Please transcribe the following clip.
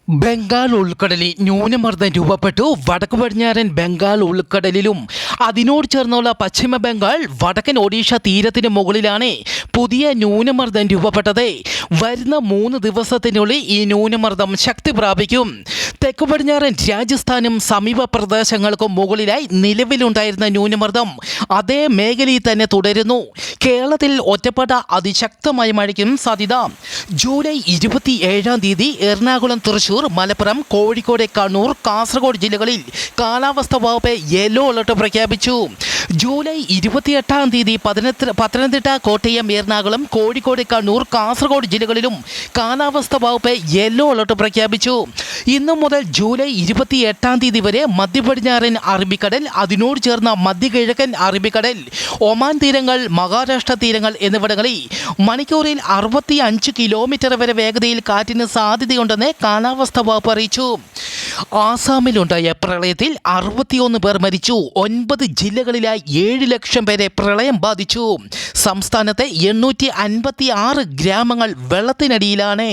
ബംഗാൾ ഉൾക്കടലിൽ ന്യൂനമർദ്ദം രൂപപ്പെട്ടു. വടക്കു പടിഞ്ഞാറൻ ബംഗാൾ ഉൾക്കടലിലും അതിനോട് ചേർന്നുള്ള പശ്ചിമ ബംഗാൾ വടക്കൻ ഒഡീഷ തീരത്തിന് മുകളിലാണ് പുതിയ ന്യൂനമർദ്ദം രൂപപ്പെട്ടത്. വരുന്ന 3 ദിവസത്തിനുള്ളിൽ ഈ ന്യൂനമർദ്ദം ശക്തി പ്രാപിക്കും. തെക്കു പടിഞ്ഞാറൻ രാജസ്ഥാനും സമീപ പ്രദേശങ്ങൾക്കും മുകളിലായി നിലവിലുണ്ടായിരുന്ന ന്യൂനമർദ്ദം അതേ മേഖലയിൽ തന്നെ തുടരുന്നു. കേരളത്തിൽ ഒറ്റപ്പെട്ട അതിശക്തമായ മഴയ്ക്കും സാധ്യത. ജൂലൈ 27-ാം തീയതി എറണാകുളം, തൃശൂർ, മലപ്പുറം, കോഴിക്കോട്, കണ്ണൂർ, കാസർഗോഡ് ജില്ലകളിൽ കാലാവസ്ഥാ വകുപ്പ് യെല്ലോ അലർട്ട് പ്രഖ്യാപിച്ചു. ജൂലൈ 28-ാം തീയതി പത്തനംതിട്ട, കോട്ടയം, എറണാകുളം, കോഴിക്കോട്, കണ്ണൂർ, കാസർഗോഡ് ജില്ലകളിലും കാലാവസ്ഥാ വകുപ്പ് യെല്ലോ അലർട്ട് പ്രഖ്യാപിച്ചു. ഇന്നു മുതൽ ജൂലൈ 28-ാം തീയതി വരെ മധ്യപടിഞ്ഞാറൻ അറബിക്കടൽ, അതിനോട് ചേർന്ന മധ്യകിഴക്കൻ അറബിക്കടൽ, ഒമാൻ തീരങ്ങൾ, മഹാരാഷ്ട്ര തീരങ്ങൾ എന്നിവിടങ്ങളിൽ മണിക്കൂറിൽ 65 കിലോമീറ്റർ വരെ വേഗതയിൽ കാറ്റിന് സാധ്യതയുണ്ടെന്ന് കാലാവസ്ഥാ വകുപ്പ് അറിയിച്ചു. ആസാമിലുണ്ടായ പ്രളയത്തിൽ 61 പേർ മരിച്ചു. 9 ജില്ലകളിലായി 7 ലക്ഷം പേരെ പ്രളയം ബാധിച്ചു. സംസ്ഥാനത്തെ 856 ഗ്രാമങ്ങൾ വെള്ളത്തിനടിയിലാണ്.